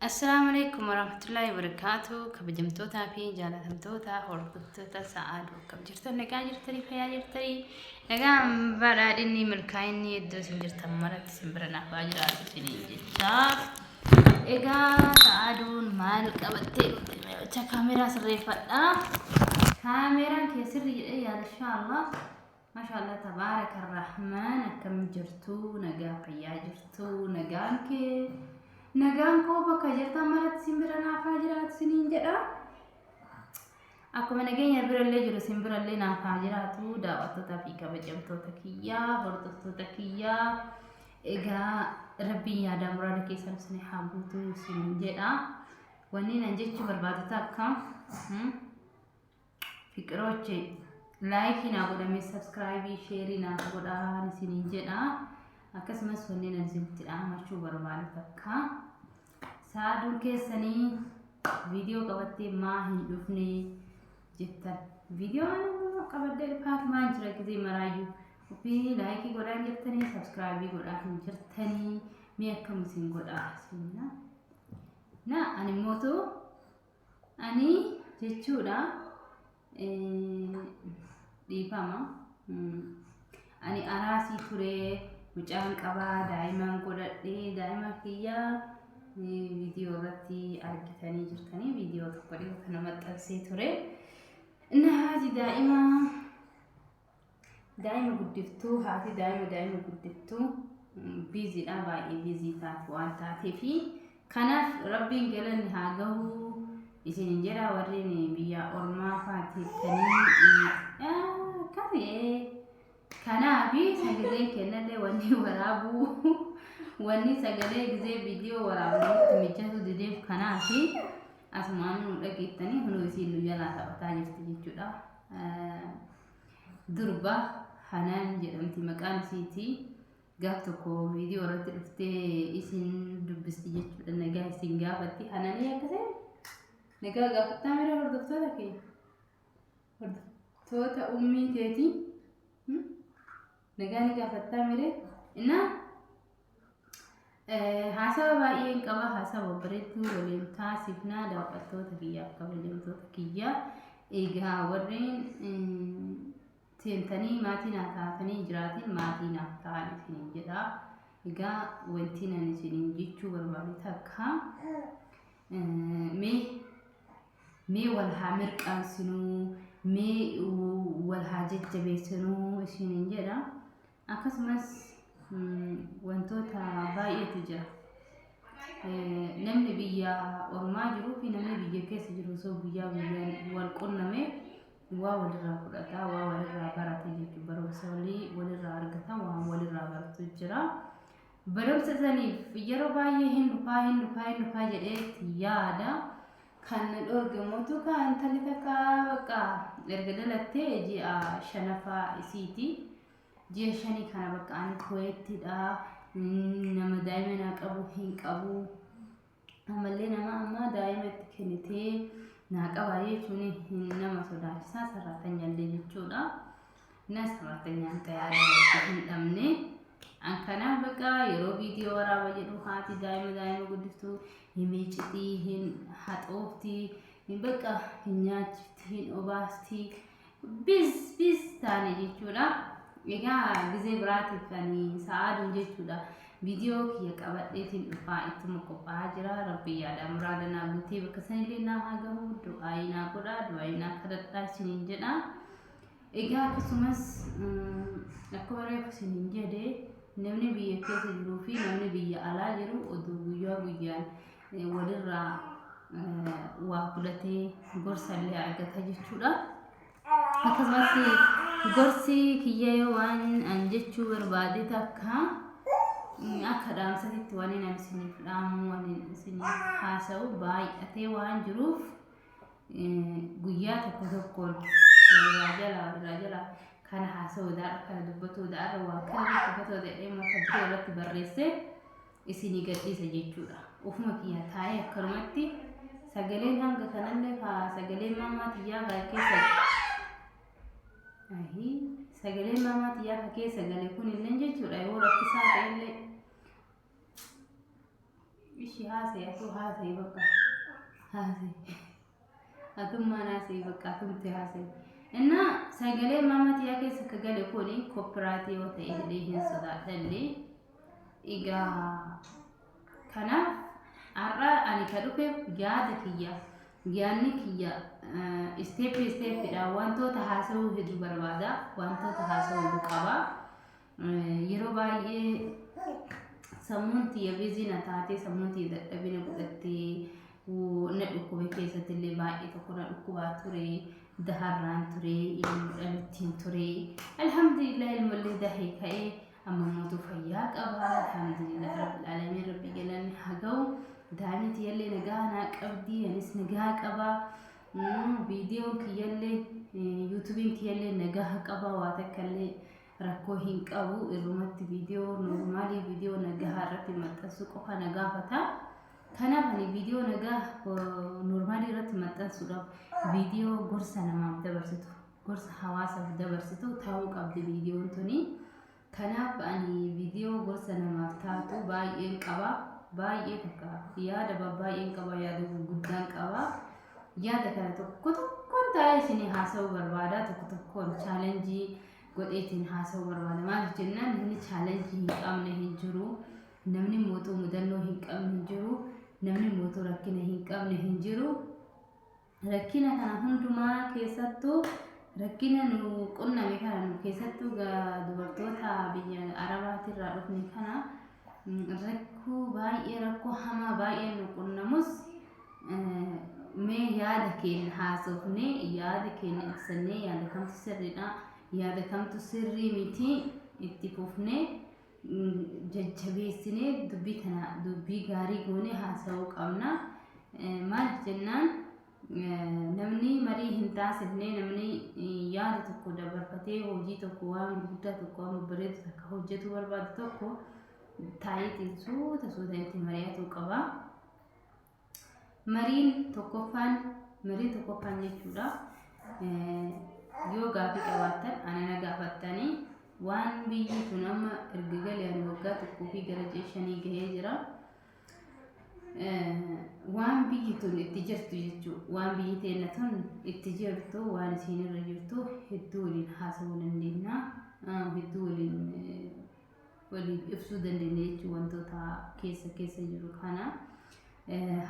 السلام عليكم ورحمة الله وبركاته. كبجمتوتا في جالتمتوتا هورتوتا سعاد وكم جرتن نجا جرتني فيا جرتني نجا بعد إني ملكايني يدو سنجرتم مرت سنبرنا فاجرات سنين جتا إيجا سعادون مال كبتي وتا كاميرا سريفة كاميرا كيسر يا إن شاء الله ما شاء الله تبارك الرحمن كم جرتو نجا فيا جرتو نجانك nagaan koo bakka jirtan maratti simbira naafaa jiraatu siniin jedha. Akkuma nageenya birallee jiru simbirallee naafaa jiraatu daawwattootaa fi kabajamtoota kiyyaa hordoftoota kiyyaa egaa rabbiin yaada muraada keessan isin haa guutu siniin jedha. Wanni nan jechuu barbaadu takka fiqirooche laayikii naa godhame sabskraayibii sheerii naa godhaa siniin jedha. Akkasumas wanni nan isinitti dhaamachuu barbaadu takka saaduu keessanii viidiyoo qabattee maa hin dhufne jettan viidiyoo ana qabadde paartimaan jira gisee maraayyuu ofii laayikii godhaan jirtanii sabskraayibii godhaa hin jirtanii mee akkam isin godhaa isinna na ani mootu ani jechuudha dhiifama ani araasii turee mucaan qabaa daa'imaan godhadhee daa'ima kiyyaa viidiyoo irratti argitanii jirtanii viidiyoo tokko dhiyoo kana maxxansee ture. Inna haati daa'ima guddiftuu haati daa'ima guddiftuu biiziidha baay'ee biizii taate waan taateefi kanaaf rabbiin galanni haa gahu isin jedha warreen biyya ormaa faateettanii akkasii kanaafi sagaleen kennallee wanni waraabuu wanni sagalee gisee viidiyoo waraabuutti mijjatu dideef kanaafi asumaan nu dhageettanii hunduu isiin nu jalaa taphataa jirti jechuudha. Durba Hanaan jedhamti maqaan isiiti. Gaaf tokko viidiyoo irratti dhuftee isin dubbisti jechuudha. Nagaa isin gaafatti Hanaanii akkasii nagaa gaafattaa mira hordoftoota keenya hordoftoota ummii teetii nagaa ni gaafattaa mire inna haasawa baay'een qaba haasawa bareedduu waliin taasifnaa daawwattoota kiyyaaf kabajamtoota kiyyaa egaa warreen seentanii maatii naaf taatanii jiraatin maatii naaf ta'an isiniin jedha. Egaa wanti nan isiniin jechuu barbaadu takka mee wal haa mirqaansinuu mee wal haa jajjabeessinuu isiniin jedha. Akkasumas wantoota baay'eetu jira. Namni biyya ormaa jiruu fi namni biyya keessa jiru osoo guyyaa guyyaan wal qunname waa walirraa fudhata waa walirraa barata jechuudha. Barumsa walirraa argata waan walirraa baratu jira. Barumsa saniif yeroo baay'ee hin dhufaa jedheetti yaada kan dhorgamutu kan intalli takka bakka erga dhalattee ji'a shanaffaa isiiti. Ji'a shanii kana bakka ani koyettidha nama daa'ima naa qabu hin qabu ammallee nama amma daa'ima itti kennitee naa qabaa jechuun nama sodaachisaa sarraatanyaallee jechuudha. Na sarraatanyaan ta'ee hin dhabne kanaaf bakka yeroo viidiyoo waraaba jedhu haati daa'ima guddiftuu hin miicitii hin haxooftii bakka hin nyaachifti hin obaasti bis taane jechuudha. Egaa gisee biraatiif kan sa'aaduun jechuudha. Viidiyoo kiyya qabadheetiin dhufaa ittuma qophaa'aa jira. Rabbi yaada muraada naa guutee bakka sanillee naa haa gahu du'aayii naa godhaa du'aayii naa kadhadhaa isiniin jedha. Egaa akkasumas akkuma reefu isiniin jedhee namni biyya keessa jiruu fi namni biyya alaa jiru oduu guyyaa guyyaan walirraa waa fudhatee gorsallee argata jechuudha. Akkasumas gorsi kiyya waan an jechuu barbaade takka akka dhaamsatitti waan inni isiniif dhaamu waan isiniif haasa'u baay'atee waan jiruuf guyyaa tokkoon irraa jala kana haasa'u daadha kana dubbatu daadha waa kana dubbatu jedhee mata duree irratti barreessee isinii gadhiisa jechuudha. Ofuma kiyya taa'ee akkanumatti sagaleen hanga kanallee sagaleen maamaa xiyyaa keessa sagaleen maamaa xiyyaa keessa galee kun illee jechuudha yoo rakkisaa ta'ellee إيش هذا أتو هذا يبقى هذا أتم ما ناسي يبقى أتم تهاسي إن سجلي ماما تياكي سكجلي كوني كوبراتي وتأهليه صداقة اللي إيجا كنا أرى أني كروبي جاني كيا step لا وانتو تحاسو هدو بربادا وانتو تحاسو هدو قبا yeroo baay'ee sammuun tiyya biizina taatee sammuun tiyya dadhabina godhattee na dhukkube keessatti illee baay'ee tokko na dhukkubaa ture daharraan ture ilmuudhamittiin ture alhamdulillah ilmollee dahee ka'ee amma mootu fayyaa qaba alhamdulillah rabbil alamin rabbi galanni haga'u daa'imni tiyyallee nagaa naa qabdi anis nagaa qaba viidiyoon kiyyallee yuutuubiin kiyyallee nagaa qaba waa takkallee rakkoo hin qabu irrumatti viidiyoo noormaalii viidiyoo nagaa irratti maxxansu qofa nagaa fata kanaaf ani viidiyoo nagaa noormaalii irratti maxxansuudhaaf viidiyoo gorsa namaaf dabarsitu gorsa hawaasaaf dabarsitu ta'uu qabdi viidiyoon tuni kanaaf ani viidiyoo gorsa namaaf taatu baay'een qaba baay'ee takka yaada baay'een qaba yaada guddaan qaba yaada kana tokkoon taa'ee isinii haasa'uu barbaada tokkoon chaalenjii godheetiin haasa'uu barbaada maaliif jennaan namni chaalenjii hin qabne hin jiru namni mootuu mudannoo hin qabne hin jiru namni mootuu rakkina hin qabne hin jiru rakkina kana hundumaa keessattuu rakkina nu qunname kana nu keessattuu dubartoota biyya arabaatirraa dhufne kana rakkoo baay'ee rakkoo hamaa baay'ee nu qunnamus mee yaada keenya haasofnee yaada keenya ibsannee yaada kamtu sirriidha yaada kamtu sirrii miti itti fufnee jajjabeessinee dubbii gaarii goonee haasa'uu qabna maaliif jennaan namni marii hin taasifne namni yaada tokko dabarfatee hojii tokko waan guddaa tokko waan bareedu takka hojjetu barbaadu tokko taayitiin suuta itti mari'atuu qaba mariin tokkoffaan jechuudha yoo gaafii qabaattan ana gaafattanii waan biyyi kun amma erga galeen waggaa tokkoo fi gara 5 gahee jira waan biyyi tun itti jirtu jechuudha waan biyyi teenya tun itti jirtu waan isiin irra jirtu hedduu waliin haasa'uu dandeenya hedduu waliin ibsuu dandeenya jechuudha wantoota keessa jiru kana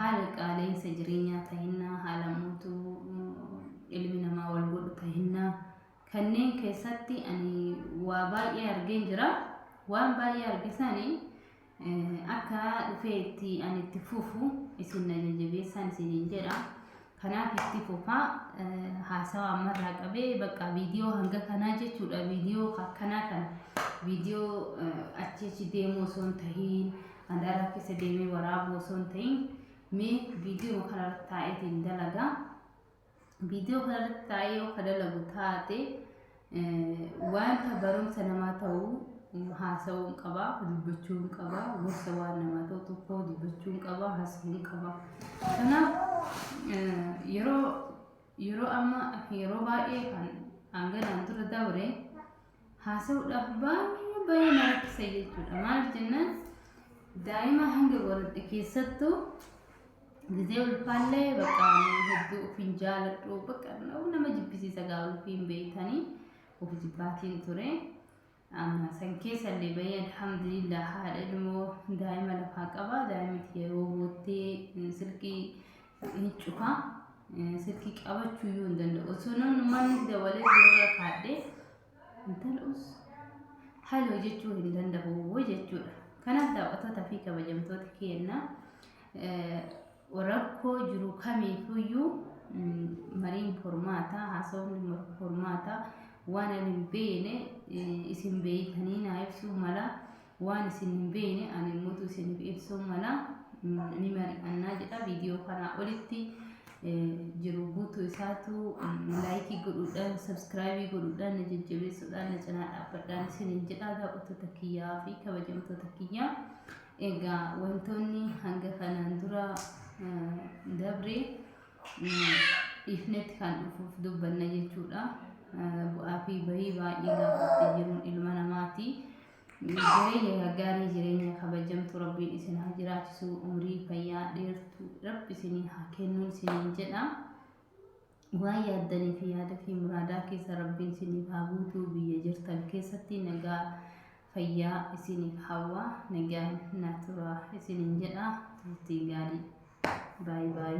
haala qaala'insa jireenyaa tahinna haala mootuu ilmi namaa wal godhu tahinna kanneen keessatti ani waa baay'ee argeen jira waan baay'ee argisanii akka dhufeetti ani itti fufu isin na jajjabeessan isiniin jedha kanaaf itti fufaa haasawaa ammarraa qabee bakka viidiyoo hanga kanaa jechuudha viidiyoo akkanaa kana viidiyoo achi deemuu osoo hin tahiin handaara keessa deemee waraabuu osoo hin tahiin mee viidiyoo kanarratti taa'eetiin dalagaa viidiyoo kanarratti taa'ee yoo dalagu taate wanta barumsa namaa ta'uu haasa'uun qaba dubbachuun qaba gorsa waan namaa ta'u tokko dubbachuun qaba haasa'uun qaba kanaaf yeroo amma yeroo baay'ee kan hanganaan dura dabre haasa'uudhaaf baay'ee na rakkisa jechuudha maaliif jennaan daa'ima hanga godhadhe keessattuu gisee ulfaallee bakka hedduu ofiin jaaladhu bakka nama jibbisiisa gaafa ofiin beektanii of jibbaatiin ture amma san keessallee bahee alhamdulillah haadha ilmoo daa'ima lafaa qaba daa'imti yeroo boottee silkii hin cufa silkii qabachuu iyyuu hin danda'u osoo namni dabalee dura kaadhee intal'us haaloo jechuu hin danda'u jechuudha kanaaf daawwattoota fi kabajamtoota keenya rakkoo jiru kamiifuyyuu mariin formaata haasawni formaata waan ani hin beekne isin beektanii naa ibsuu mala waan isin hin beekne ani immoo isiniif ibsuu mala ni mari'annaa jedha viidiyoo kanaa olitti jiru guutuu isaatu laayikii godhuudhaan sabskraayibii godhuudhaan na jajjabeessuudhaan na cinaa dhaabbadhaan isiniin jedha daawwattoota kiyyaa fi kabajamtoota kiyyaa egaa wantoonni hanga kanaan dura dabre ifnetti kan dhufuuf dubbanna jechuudha bu'aa fi bahii baay'ee gaafattee jiruun ilma namaati jireenya gaarii jireenya kabajamtu rabbiin isin haa jiraachisu umrii fayyaa dheertuu rabbi isinii haa kennu isiniin jedha waan yaaddanii fi yaada fi muraadaa keessa rabbiin isiniif haa guutuu biyya jirtan keessatti nagaa fayyaa isiniif hawwa nagaan naaturaa isiniin jedha turtii gaarii baay baay